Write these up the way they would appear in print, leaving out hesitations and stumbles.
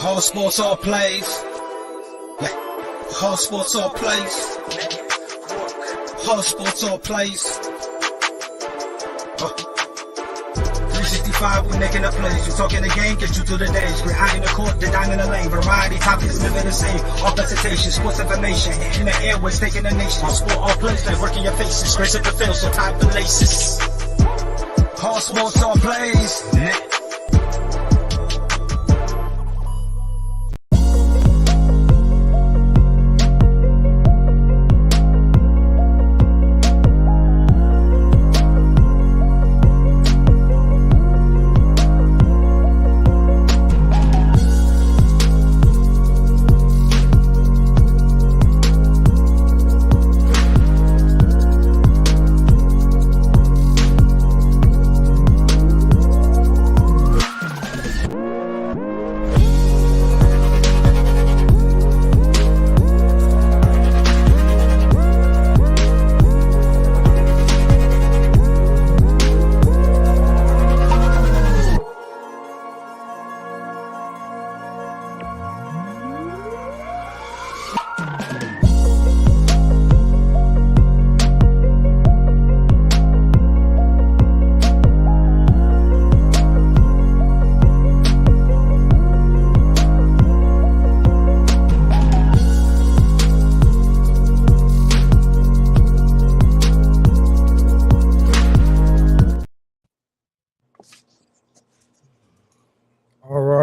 All sports, all plays. All sports, all plays. All sports, all plays. 365, we making the plays. You talking the game, get you to the days. We're out in the court, the dime in the lane. Variety topics, living the same. All presentation, sports information. In the airways, taking the nation. All sport, all plays, like working your faces. Grace at the field, so tie the laces. All sports, all plays.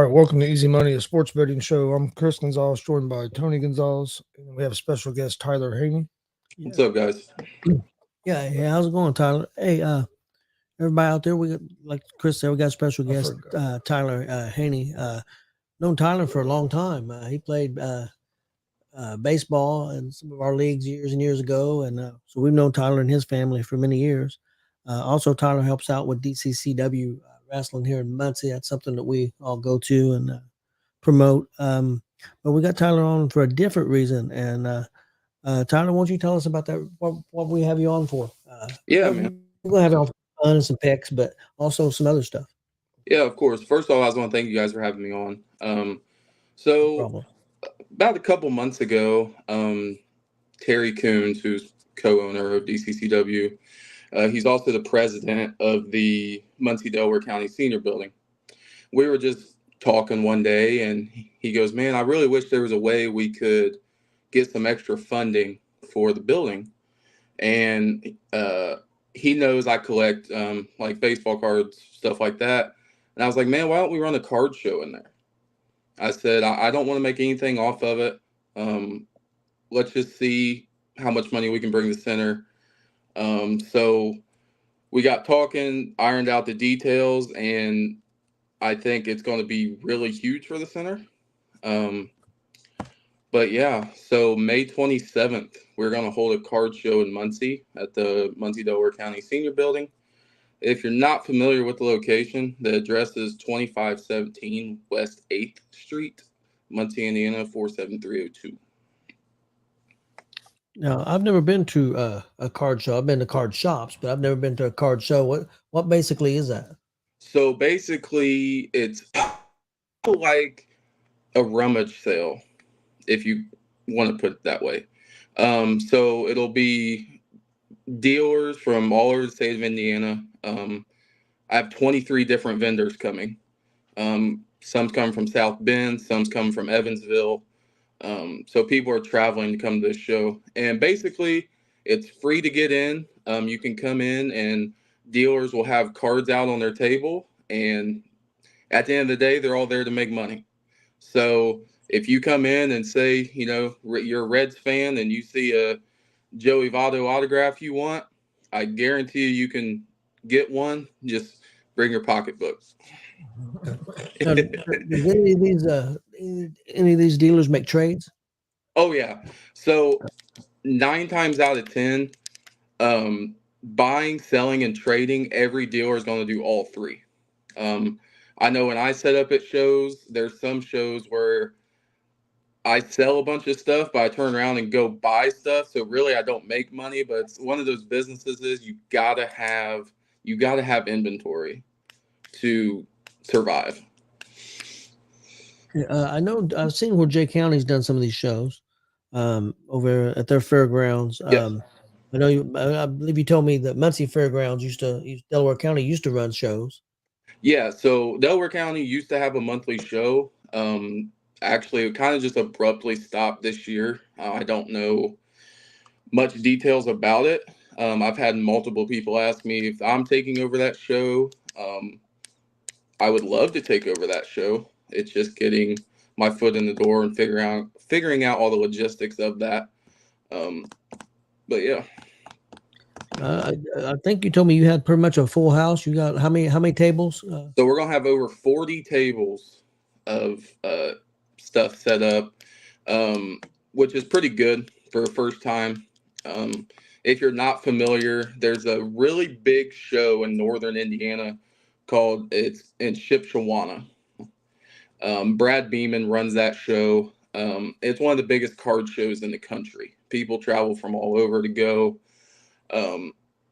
Welcome to Easy Money, a sports betting show. I'm Chris Gonzalez, joined by Tony Gonzalez, and we have a special guest, Tyler Haney. What's up, guys? Yeah, how's it going, Tyler? Hey, everybody out there, we got, like Chris said, we got a special guest, Tyler Haney. Known Tyler for a long time. He played baseball in some of our leagues years and years ago, and so we've known Tyler and his family for many years. Also, Tyler helps out with DCCW wrestling here in Muncie. That's something that we all go to and promote. But we got Tyler on for a different reason. And Tyler, why don't you tell us about that? What we have you on for? Yeah, man. We're gonna have you on for fun and some picks, but also some other stuff. Yeah, of course. First of all, I just want to thank you guys for having me on. So about a couple months ago, Terry Coons, who's co-owner of DCCW, he's also the president of the Muncie Delaware County Senior Building. We were just talking one day, and he goes, "Man, I really wish there was a way we could get some extra funding for the building." And he knows I collect like baseball cards, stuff like that. And I was like, "Man, why don't we run a card show in there?" I said, I don't want to make anything off of it. Let's just see how much money we can bring the center. So we got talking, ironed out the details, and I think it's going to be really huge for the center. But yeah, so May 27th, we're going to hold a card show in Muncie at the Muncie Delaware County Senior Building. If you're not familiar with the location, the address is 2517 West 8th Street, Muncie, Indiana, 47302. Now, I've never been to a card show. I've been to card shops, but I've never been to a card show. What basically is that? So basically, it's like a rummage sale, if you want to put it that way. So it'll be dealers from all over the state of Indiana. I have 23 different vendors coming. Some's coming from South Bend, some's coming from Evansville. So people are traveling to come to this show, and basically it's free to get in. You can come in, and dealers will have cards out on their table, and at the end of the day, they're all there to make money. So if you come in and say, you know, you're a Reds fan and you see a Joey Votto autograph you want, I guarantee you can get one. Just bring your pocketbook. Now, does any of these dealers make trades? Oh yeah. So 9 times out of 10, buying, selling, and trading, every dealer is going to do all three. I know when I set up at shows, there's some shows where I sell a bunch of stuff, but I turn around and go buy stuff. So really, I don't make money. But it's one of those businesses is you gotta have inventory to survive. I know I've seen where Jay County's done some of these shows over at their fairgrounds. Yes. I know I believe you told me that Muncie Fairgrounds Delaware County used to run shows. Yeah, so Delaware County used to have a monthly show. Actually, it kind of just abruptly stopped this year. I don't know much details about it. I've had multiple people ask me if I'm taking over that show. I would love to take over that show. It's just getting my foot in the door and figuring out all the logistics of that. But yeah. I think you told me you had pretty much a full house. You got how many tables? So we're gonna have over 40 tables of stuff set up, which is pretty good for a first time. If you're not familiar, there's a really big show in northern Indiana it's in Shipshewana. Brad Beeman runs that show. It's one of the biggest card shows in the country. People travel from all over to go.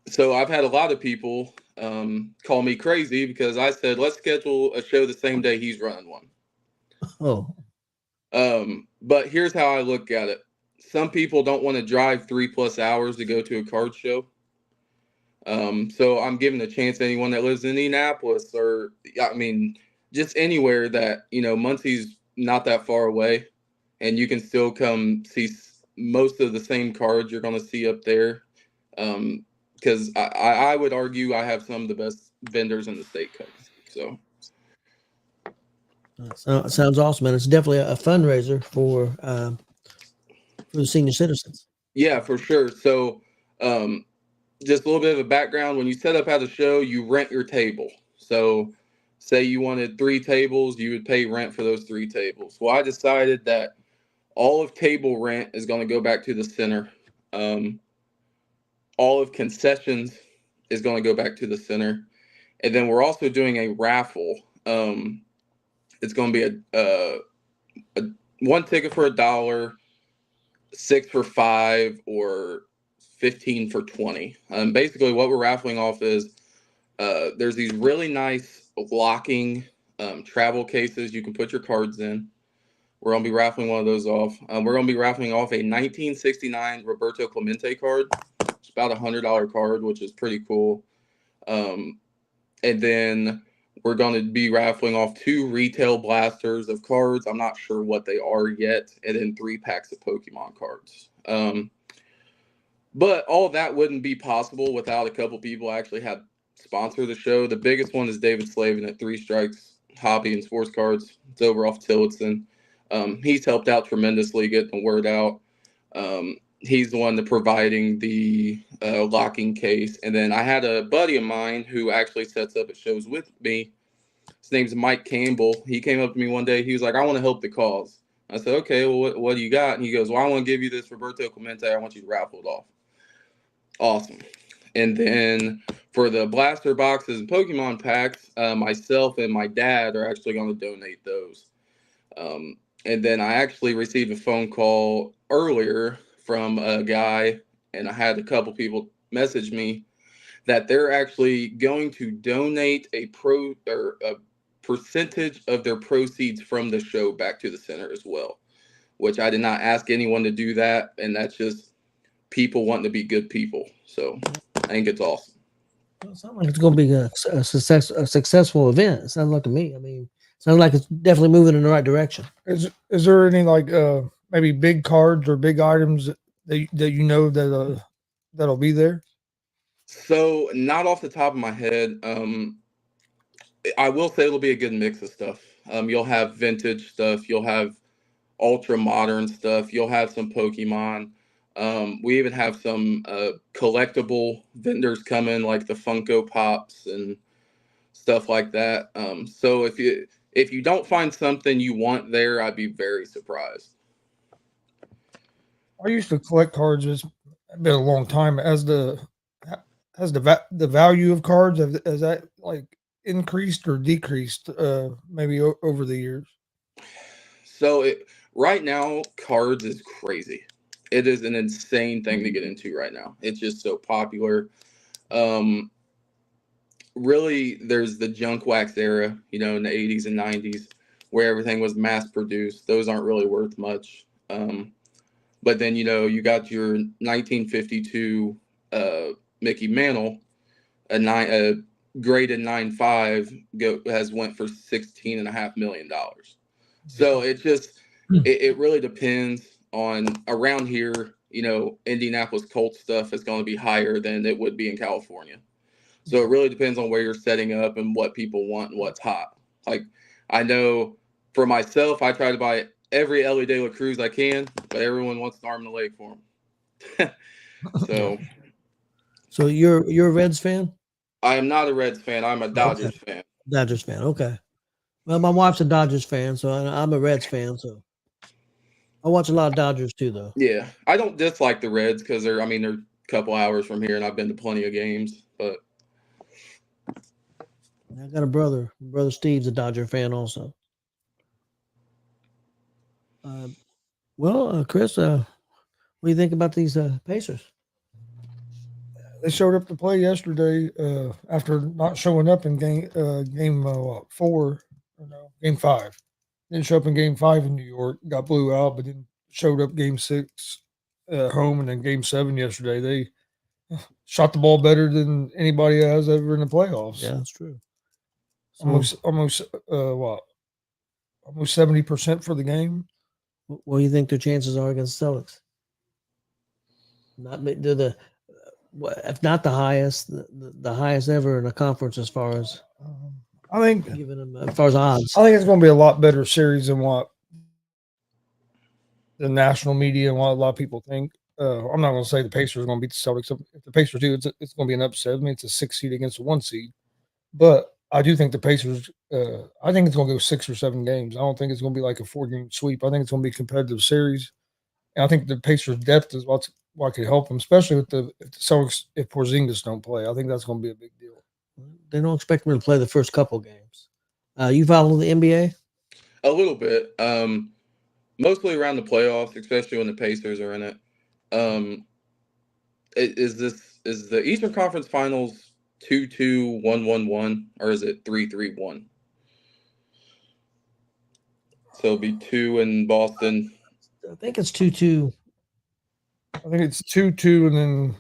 So I've had a lot of people call me crazy because I said, let's schedule a show the same day he's running one. Oh. But here's how I look at it. Some people don't want to drive 3+ hours to go to a card show. So I'm giving a chance to anyone that lives in Indianapolis or, just anywhere that, Muncie's not that far away and you can still come see most of the same cards you're going to see up there. Because I would argue I have some of the best vendors in the state code. So sounds awesome, and it's definitely a fundraiser for the senior citizens. Yeah, for sure. So just a little bit of a background. When you set up at a show, you rent your table. So say you wanted 3 tables, you would pay rent for those 3 tables. Well, I decided that all of table rent is going to go back to the center. All of concessions is going to go back to the center. And then we're also doing a raffle. It's going to be a 1 ticket for $1, 6 for $5, or 15 for $20. Basically, what we're raffling off is there's these really nice locking travel cases you can put your cards in. We're going to be raffling one of those off. We're going to be raffling off a 1969 Roberto Clemente card. It's about a $100 card, which is pretty cool. And then we're going to be raffling off 2 retail blasters of cards. I'm not sure what they are yet. And then 3 packs of Pokemon cards. But all that wouldn't be possible without a couple people actually had sponsor the show. The biggest one is David Slavin at 3 Strikes Hobby and Sports Cards. It's over off Tillotson. He's helped out tremendously getting the word out. He's the one that providing the locking case. And then I had a buddy of mine who actually sets up at shows with me. His name's Mike Campbell. He came up to me one day. He was like, I want to help the cause. I said, okay, well, what do you got? And he goes, well, I want to give you this Roberto Clemente. I want you to raffle it off. Awesome. And then for the blaster boxes and Pokemon packs, myself and my dad are actually going to donate those. And then I actually received a phone call earlier from a guy, and I had a couple people message me that they're actually going to donate a percentage of their proceeds from the show back to the center as well, which I did not ask anyone to do that. And that's just people wanting to be good people. So I think it's awesome. It sounds like it's going to be a successful event. It sounds like to me. I mean, sounds like it's definitely moving in the right direction. Is there any maybe big cards or big items that that'll be there? So not off the top of my head. I will say it'll be a good mix of stuff. You'll have vintage stuff. You'll have ultra modern stuff. You'll have some Pokemon. We even have some collectible vendors coming, like the Funko Pops and stuff like that. So if you don't find something you want there, I'd be very surprised. I used to collect cards. It's been a long time. Has the value of cards has that increased or decreased maybe over the years? So right now, cards is crazy. It is an insane thing to get into right now. It's just so popular. Really, there's the junk wax era, in the 80s and 90s, where everything was mass produced. Those aren't really worth much. But then, you got your 1952 Mickey Mantle, a graded 9.5 has went for $16.5 million. So it really depends on around here. Indianapolis Colts stuff is going to be higher than it would be in California. So it really depends on where you're setting up and what people want and what's hot. Like, I know for myself, I try to buy every Ellie De La Cruz I can, but everyone wants an arm and a leg for him. So you're a Reds fan? I am not a Reds fan. I'm a Dodgers fan. Dodgers fan. Okay. Well, my wife's a Dodgers fan, so I'm a Reds fan. So I watch a lot of Dodgers too, though. Yeah, I don't dislike the Reds because they're a couple hours from here, and I've been to plenty of games. But I got a brother. Brother Steve's a Dodger fan also. Chris, what do you think about these Pacers? They showed up to play yesterday after not showing up in game 4, game 5. Didn't show up in game 5 in New York. Got blew out, but then showed up game 6 home, and then game 7 yesterday. They shot the ball better than anybody has ever in the playoffs. Yeah, that's true. So, almost 70% for the game. What do you think their chances are against the Celtics? If not the highest, the highest ever in a conference as far as I think giving them as far as odds. I think it's going to be a lot better series than what the national media and what a lot of people think. I'm not going to say the Pacers are going to beat the Celtics. If the Pacers do, it's going to be an upset. I mean, it's a 6 seed against a 1 seed, but I do think the Pacers. I think it's going to go 6 or 7 games. I don't think it's going to be like a 4-game sweep. I think it's going to be a competitive series, and I think the Pacers' depth is what could help them, especially if the Celtics, if Porzingis don't play. I think that's going to be a big deal. They don't expect him to play the first couple games. You follow the NBA? A little bit, mostly around the playoffs, especially when the Pacers are in it. Is the Eastern Conference Finals 2-2, 1-1-1, or is it 3-3-1? So it'll be 2 in Boston. I think it's 2-2. I think it's 2-2 and then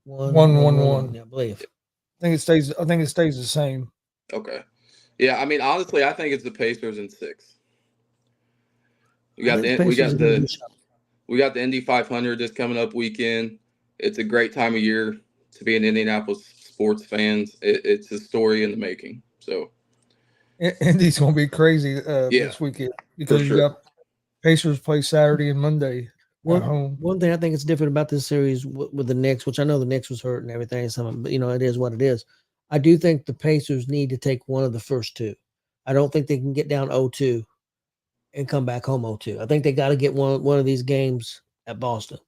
1-1-1. Yeah, I believe. I think it stays the same. Okay. Yeah, honestly, I think it's the Pacers in 6. We got the Indy 500 just coming up weekend. It's a great time of year to be an Indianapolis sports fans. It's a story in the making. So Indy's going to be crazy this weekend because you got Pacers play Saturday and Monday at home. One thing I think is different about this series with the Knicks, which I know the Knicks was hurt and everything, but it is what it is. I do think the Pacers need to take one of the first 2. I don't think they can get down 0-2 and come back home 0-2. I think they got to get one of these games at Boston.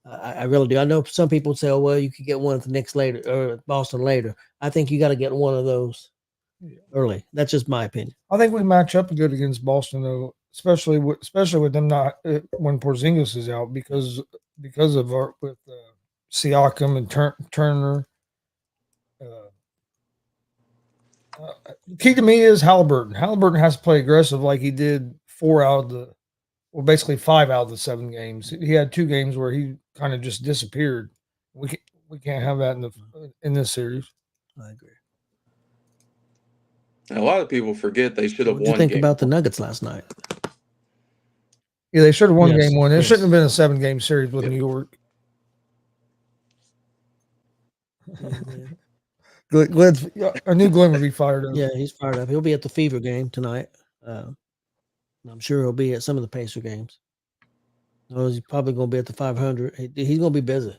I really do. I know some people say, "Oh, well, you could get one at the Knicks later or Boston later." I think you got to get one of those early. That's just my opinion. I think we match up good against Boston, though, especially with them not when Porzingis is out because of with Siakam and Turner. Key to me is Halliburton. Halliburton has to play aggressive like he did 5 out of the 7 games. He had 2 games where he kind of just disappeared. We can't have that in this series. I agree. A lot of people forget they should have won. What did you think about the Nuggets last night? Yeah, they should have won game 1. It shouldn't have been a 7-game series with New York. I knew Glenn would be fired up. Yeah, he's fired up. He'll be at the Fever game tonight. I'm sure he'll be at some of the Pacer games. He's probably going to be at the 500. He's going to be busy.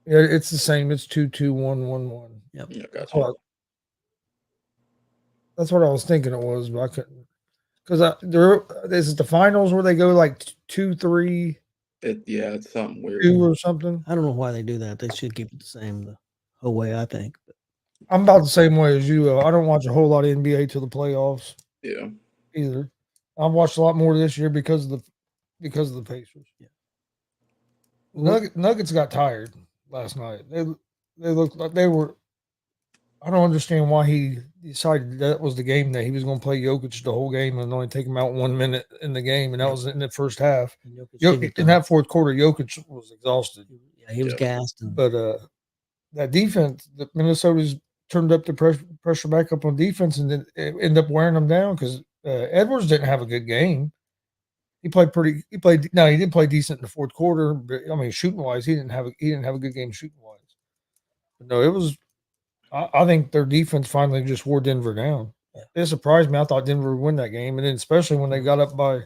Yeah, it's the same. It's 2-2, 1-1-1. Yep. Yeah, gotcha. That's what I was thinking it was, but I couldn't. Because is it the finals where they go like 2-3? It's something weird. 2 or something. I don't know why they do that. They should keep it the same the whole way, I think. I'm about the same way as you. I don't watch a whole lot of NBA till the playoffs. Yeah. Either. I've watched a lot more this year because of the Pacers. Yeah. Nuggets got tired last night. They looked like they were I don't understand why he decided that was the game that he was going to play Jokic the whole game and only take him out 1 minute in the game, and that was in the first half. In that fourth quarter, Jokic was exhausted. Yeah, he was gassed. But that defense, Minnesota's turned up the pressure back up on defense, and then it ended up wearing them down because Edwards didn't have a good game. He did play decent in the fourth quarter, but I mean, shooting wise, he didn't have a good game shooting wise. But no, it was. I think their defense finally just wore Denver down. Yeah. It surprised me. I thought Denver would win that game, and then especially when they got up by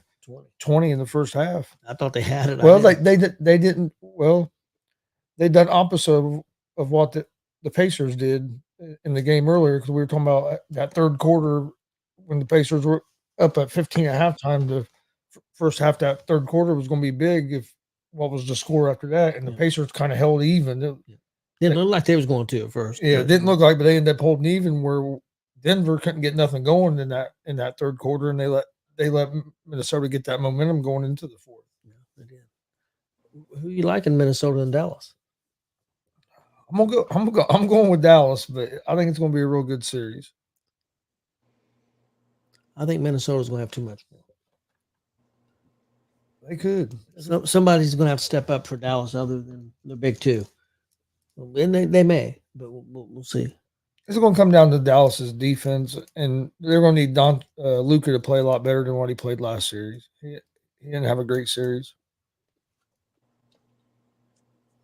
20 in the first half. I thought they had it. Well, they didn't. Well, they done opposite of what the Pacers did in the game earlier, because we were talking about that third quarter when the Pacers were up at 15 at halftime. The first half, that third quarter was going to be big if what was the score after that, and the Pacers kind of held even. Didn't look like they was going to at first. Yeah, it didn't look like, but they ended up holding even where Denver couldn't get nothing going in that third quarter, and they let Minnesota get that momentum going into the fourth. Yeah, they did. Who you like in Minnesota and Dallas? I'm going with Dallas, but I think it's going to be a real good series. I think Minnesota's going to have too much more. They could. Somebody's going to have to step up for Dallas other than the big two. And they may, but we'll see. It's going to come down to Dallas's defense, and they're going to need Luka to play a lot better than what he played last series. He didn't have a great series.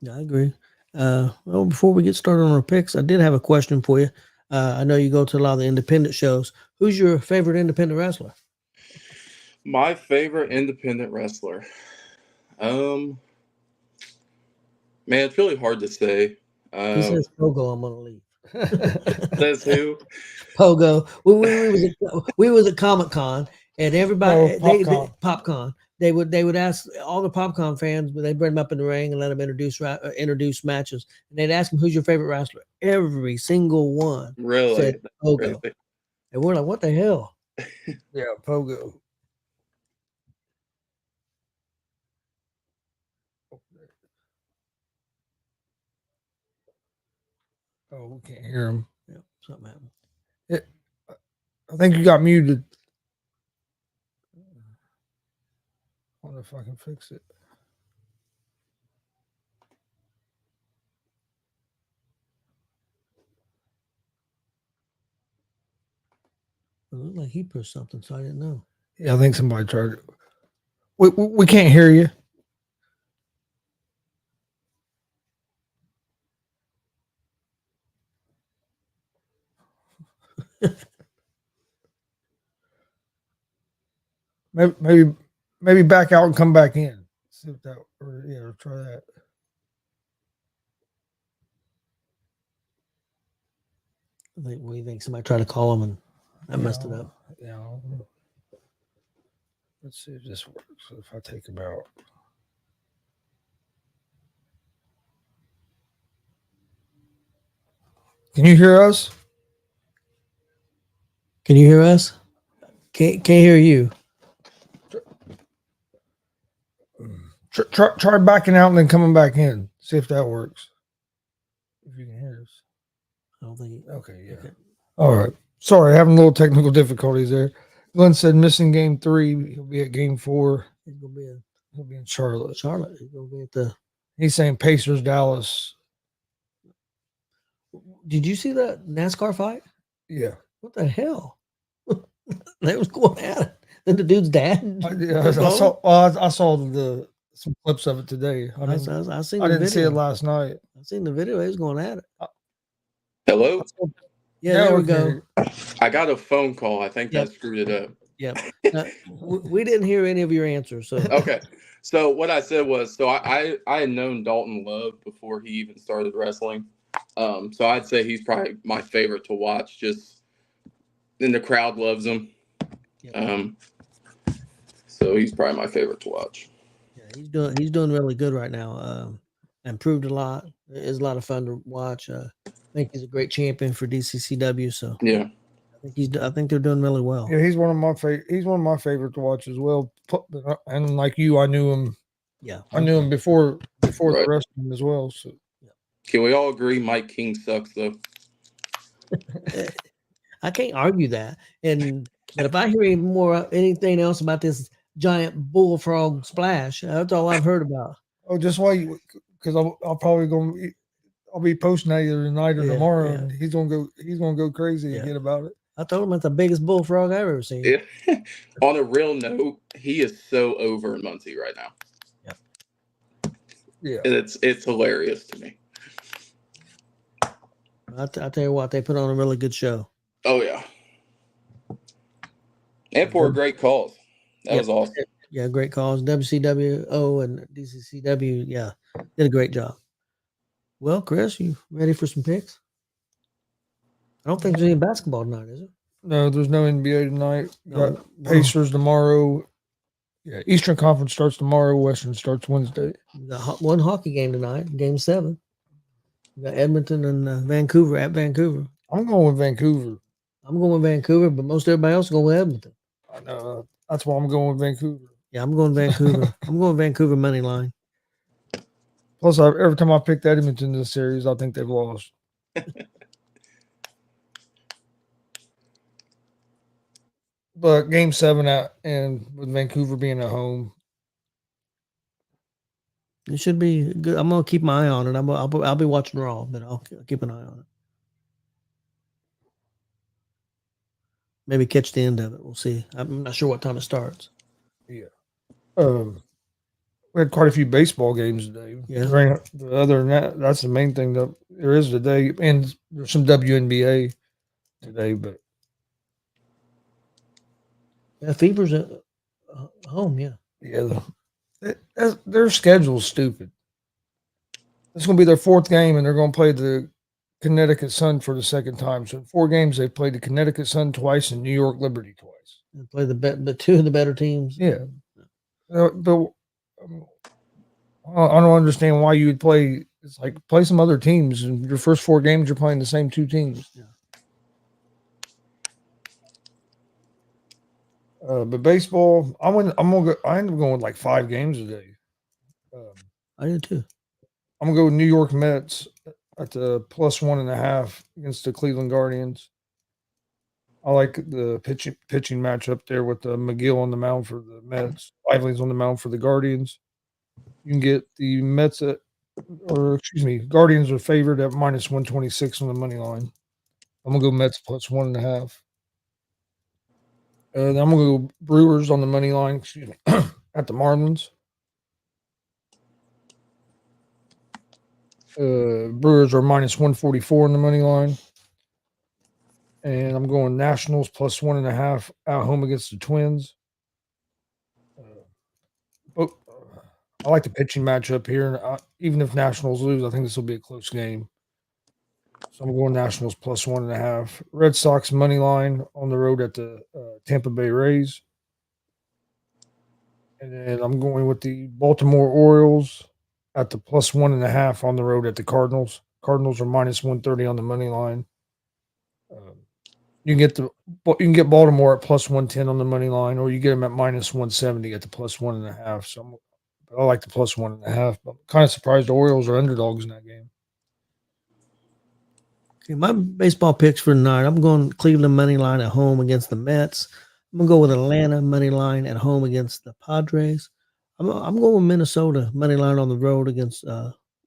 Yeah, I agree. Well, before we get started on our picks, I did have a question for you. I know you go to a lot of the independent shows. Who's your favorite independent wrestler? My favorite independent wrestler? Man, it's really hard to say. He says Pogo, I'm going to leave. Says who? Pogo. We was at Comic-Con, and everybody PopCon. They would ask all the PopCon fans, but they bring them up in the ring and let them introduce matches. And they'd ask them, "Who's your favorite wrestler?" Every single one said Pogo. Really? And we're like, "What the hell?" Yeah, Pogo. Oh, we can't hear him. Yeah, something happened. I think you got muted. I wonder if I can fix it. It looked like he pushed something, so I didn't know. Yeah, I think somebody tried it. We can't hear you. Maybe back out and come back in. See if that, or try that. We think somebody tried to call him and I messed it up. Yeah. Let's see if this works. If I take him out. Can you hear us? Can you hear us? Can't hear you. Try backing out and then coming back in. See if that works. If you can hear us. I don't think. Okay, yeah. Okay. All right. Sorry, having a little technical difficulties there. Glenn said missing game 3. He'll be at game 4. He'll be in Charlotte. He's gonna be at the. He's saying Pacers, Dallas. Did you see that NASCAR fight? Yeah. What the hell? They was going at it. Then the dude's dad. I saw some clips of it today. I didn't see it last night. I seen the video. He was going at it. Hello? Yeah, there we go. I got a phone call. I think that screwed it up. Yeah. We didn't hear any of your answers. So okay. So what I said was, I had known Dalton Love before he even started wrestling. So I'd say he's probably my favorite to watch. Just and the crowd loves him. So he's probably my favorite to watch. Yeah, he's doing really good right now. Improved a lot. It's a lot of fun to watch. I think he's a great champion for DCCW. So yeah, I think they're doing really well. Yeah, he's one of my favorite to watch as well. And like you, I knew him. Yeah, I knew him before the wrestling as well. So can we all agree Mike King sucks though? I can't argue that. But if I hear anything else about this giant bullfrog splash, that's all I've heard about. Oh, just why you? Because I'll probably I'll be posting that either tonight or tomorrow, and he's gonna go crazy again about it. I told him it's the biggest bullfrog I've ever seen. Yeah. On a real note, he is so over in Muncie right now. Yeah, it's hilarious to me. I'll tell you what, they put on a really good show. Oh yeah, and for great calls. That was awesome. Yeah, great calls. WCWO and DCCW, did a great job. Well, Chris, you ready for some picks? I don't think there's any basketball tonight, is it? No, there's no NBA tonight. Got Pacers tomorrow. Yeah, Eastern Conference starts tomorrow. Western starts Wednesday. We got one hockey game tonight, Game 7. We got Edmonton and Vancouver at Vancouver. I'm going with Vancouver. I'm going with Vancouver, but most everybody else is going with Edmonton. I know. That's why I'm going with Vancouver. Yeah, I'm going Vancouver. I'm going Vancouver money line. Plus, every time I picked Edmonton in this series, I think they've lost. But Game 7 and with Vancouver being at home, it should be good. I'm gonna keep my eye on it. I'll be watching Raw, but I'll keep an eye on it. Maybe catch the end of it. We'll see. I'm not sure what time it starts. Yeah. We had quite a few baseball games today. Yeah. Other than that, that's the main thing that there is today, and there's some WNBA today. But Fever's at home. Yeah, their schedule's stupid. It's going to be their 4th game, and they're going to play the Connecticut Sun for the 2nd time. So in 4 games, they played the Connecticut Sun twice and New York Liberty twice. They play the 2 of the better teams. Yeah, but I don't understand why you would play. It's like play some other teams. In your first 4 games, you're playing the same 2 teams. Yeah. But baseball, I ended up going with like 5 games a day. I did too. I'm gonna go with New York Mets at the +1.5 against the Cleveland Guardians. I like the pitching matchup there with McGill on the mound for the Mets, Lively's on the mound for the Guardians. You can get the Guardians are favored at -126 on the money line. I'm gonna go Mets +1.5. Then I'm gonna go Brewers on the money line. At the Marlins. Brewers are -144 on the money line. And I'm going Nationals +1.5 at home against the Twins. I like the pitching matchup here. And even if Nationals lose, I think this will be a close game. So I'm going Nationals +1.5. Red Sox money line on the road at the Tampa Bay Rays. And then I'm going with the Baltimore Orioles at the +1.5 on the road at the Cardinals. Cardinals are -130 on the money line. You can get Baltimore at +110 on the money line, or you get them at -170 at the +1.5. So I like the +1.5. But I'm kind of surprised the Orioles are underdogs in that game. Okay, my baseball picks for tonight. I'm going Cleveland money line at home against the Mets. I'm gonna go with Atlanta money line at home against the Padres. I'm going with Minnesota money line on the road against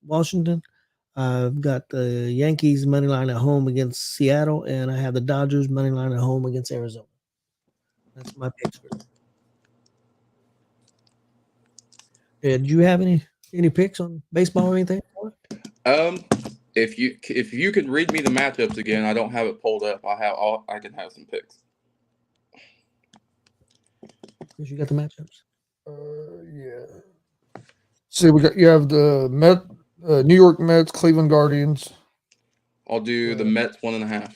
Washington. I've got the Yankees money line at home against Seattle, and I have the Dodgers money line at home against Arizona. That's my picks for that. Did you have any picks on baseball or anything? If you can read me the matchups again, I don't have it pulled up. I can have some picks. Because you got the matchups. Yeah. See, you have the New York Mets, Cleveland Guardians. I'll do the Mets 1.5.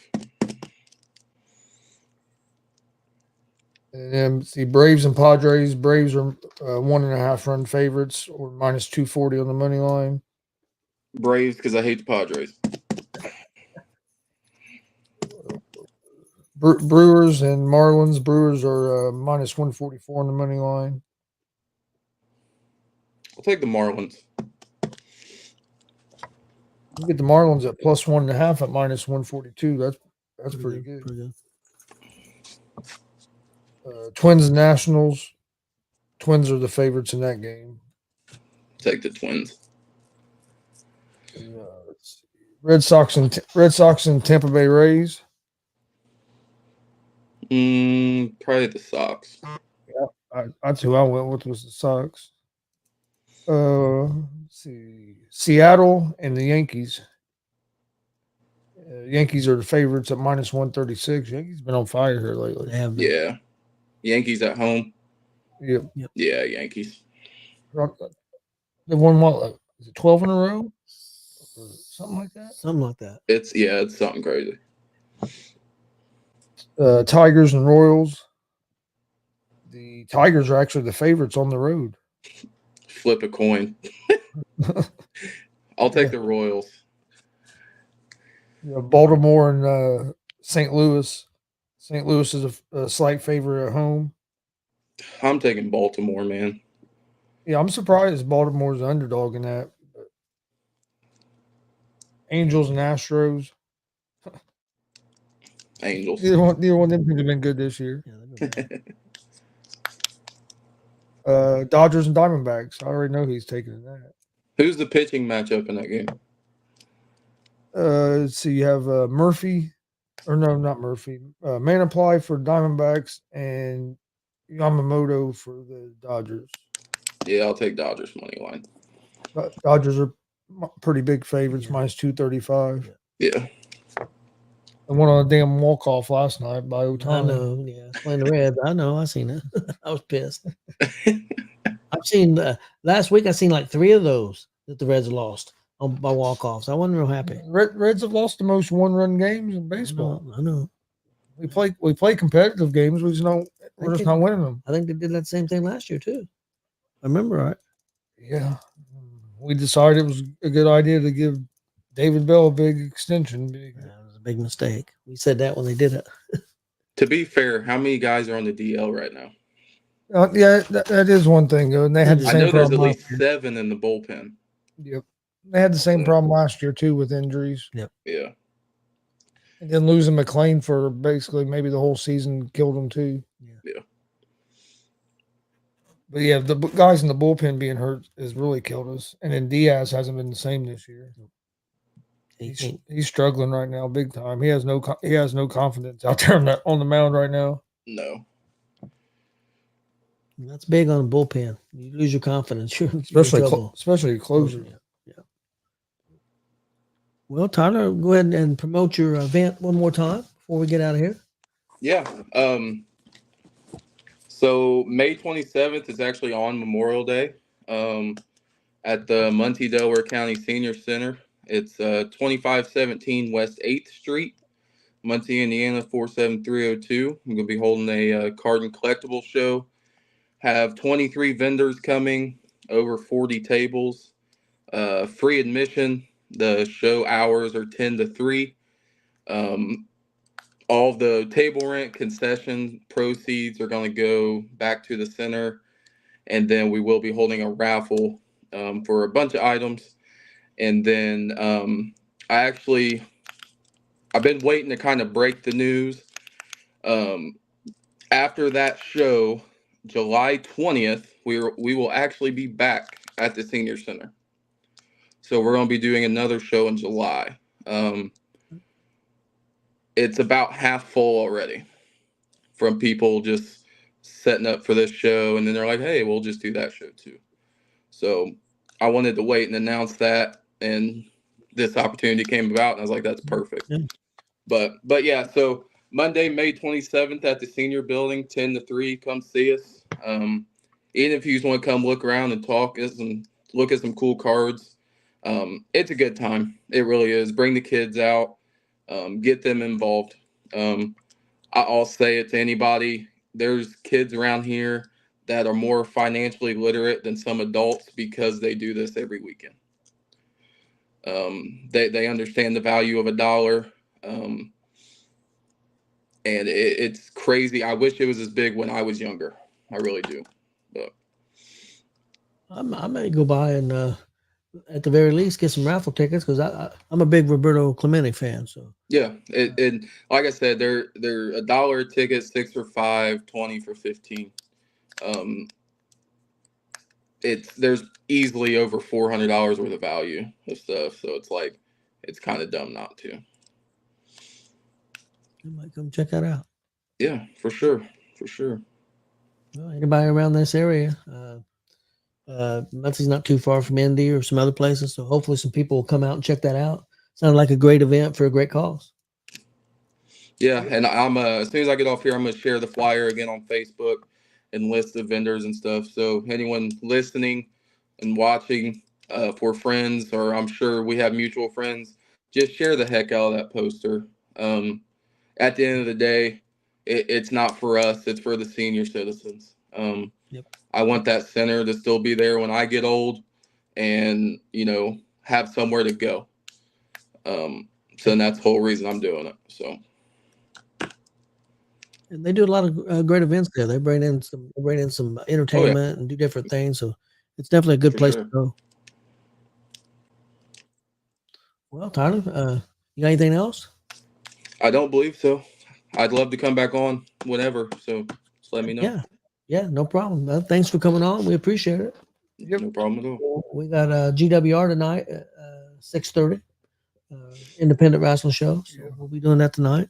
And then see Braves and Padres. Braves are 1.5 run favorites, or -240 on the money line. Braves, because I hate the Padres. Brewers and Marlins. Brewers are -144 on the money line. I'll take the Marlins. You get the Marlins at +1.5 at -142. That's pretty good. Pretty good. Twins and Nationals. Twins are the favorites in that game. Take the Twins. Let's see. Red Sox and Tampa Bay Rays. Probably the Sox. That's who I went with, was the Sox. Let's see. Seattle and the Yankees. Yankees are the favorites at minus 136. Yankees been on fire here lately. They have been. Yeah. Yankees at home. Yep. Yeah, Yankees. They won what? Is it 12 in a row? Or something like that? Something like that. It's something crazy. Tigers and Royals. The Tigers are actually the favorites on the road. Flip a coin. I'll take the Royals. Baltimore and St. Louis. St. Louis is a slight favorite at home. I'm taking Baltimore, man. Yeah, I'm surprised Baltimore's the underdog in that. But Angels and Astros. Angels. Neither one of them have been good this year. Yeah, Dodgers and Diamondbacks. I already know he's taking that. Who's the pitching matchup in that game? So you have Murphy, or no, not Murphy. Manaply for Diamondbacks and Yamamoto for the Dodgers. Yeah, I'll take Dodgers money line. Dodgers are pretty big favorites, minus 235. Yeah. I went on a damn walk-off last night by Otani. I know, yeah. Playing the Reds. I know, I seen it. I was pissed. I've seen last week I seen like 3 of those that the Reds lost by walk-offs. I wasn't real happy. Reds have lost the most one-run games in baseball. I know. We play competitive games. We're just not winning them. I think they did that same thing last year too. I remember right. Yeah. We decided it was a good idea to give David Bell a big extension. That was a big mistake. We said that when they did it. To be fair, how many guys are on the DL right now? Yeah, that is one thing. And they had the I same know there's problem at least 7 in the bullpen. Yep. They had the same problem last year too with injuries. Yep. Yeah. And then losing McLean for basically maybe the whole season killed them too. Yeah. But yeah, the guys in the bullpen being hurt has really killed us. And then Diaz hasn't been the same this year. He's struggling right now, big time. He has no confidence out there on the mound right now. No. That's big on the bullpen. You lose your confidence, especially a closer. Yeah. Well, Tyler, go ahead and promote your event one more time before we get out of here. Yeah. So May 27th is actually on Memorial Day at the Muncie, Delaware County Senior Center. It's 2517 West 8th Street, Muncie, Indiana 47302. I'm going to be holding a card and collectible show. Have 23 vendors coming, over 40 tables, free admission. The show hours are 10 to 3. All the table rent concession proceeds are going to go back to the center. And then we will be holding a raffle for a bunch of items. And then I've been waiting to kind of break the news. After that show, July 20th, we will actually be back at the Senior Center. So we're going to be doing another show in July. It's about half full already from people just setting up for this show. And then they're like, hey, we'll just do that show too. So I wanted to wait and announce that. And this opportunity came about. And I was like, that's perfect. Yeah. But yeah, so Monday, May 27th at the Senior Building, 10 to 3. Come see us. Even if you just want to come look around and talk and look at some cool cards, it's a good time. It really is. Bring the kids out. Get them involved. I'll say it to anybody. There's kids around here that are more financially literate than some adults because they do this every weekend. They understand the value of $1. And it's crazy. I wish it was as big when I was younger. I really do. But I may go by and at the very least, get some raffle tickets because I'm a big Roberto Clemente fan. So Yeah, it like I said, they're $1 a ticket, 6 for $5, 20 for 15. There's easily over $400 worth of value of stuff, so it's kind of dumb not to. you might come check that out. Yeah, for sure. Well, anybody around this area? Muncie's not too far from Indy or some other places, so hopefully some people will come out and check that out. Sounded like a great event for a great cause. Yeah, and I'm as soon as I get off here, I'm gonna share the flyer again on Facebook and list the vendors and stuff. So anyone listening and watching, for friends, or I'm sure we have mutual friends, just share the heck out of that poster. At the end of the day, it's not for us; it's for the senior citizens. Yep. I want that center to still be there when I get old, and have somewhere to go. So that's the whole reason I'm doing it. So. And they do a lot of great events there. They bring in some entertainment and do different things. So it's definitely a good place to go. Well, Tyler, you got anything else? I don't believe so. I'd love to come back on whenever. So just let me know. Yeah, no problem. Thanks for coming on. We appreciate it. Yep. No problem at all. We got GWR tonight at 6:30, independent wrestling show. So we'll be doing that tonight.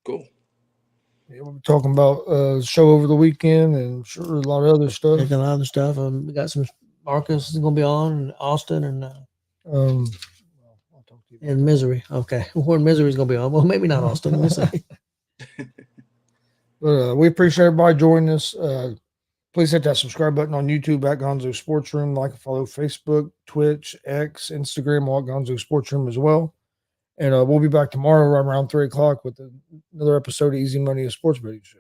Cool. Yeah, we'll be talking about show over the weekend and sure a lot of other stuff. Taking a lot of other stuff. We got some Marcus is going to be on, and Austin, and I'll talk to you and Misery. Okay, Warren Misery is going to be on. Well, maybe not Austin. We'll see. But we appreciate everybody joining us. Please hit that subscribe button on YouTube at Gonzo Sports Room. Like and follow Facebook, Twitch, X, Instagram, all at Gonzo Sports Room as well. And we'll be back tomorrow around 3 o'clock with another episode of Easy Money, a sports betting show.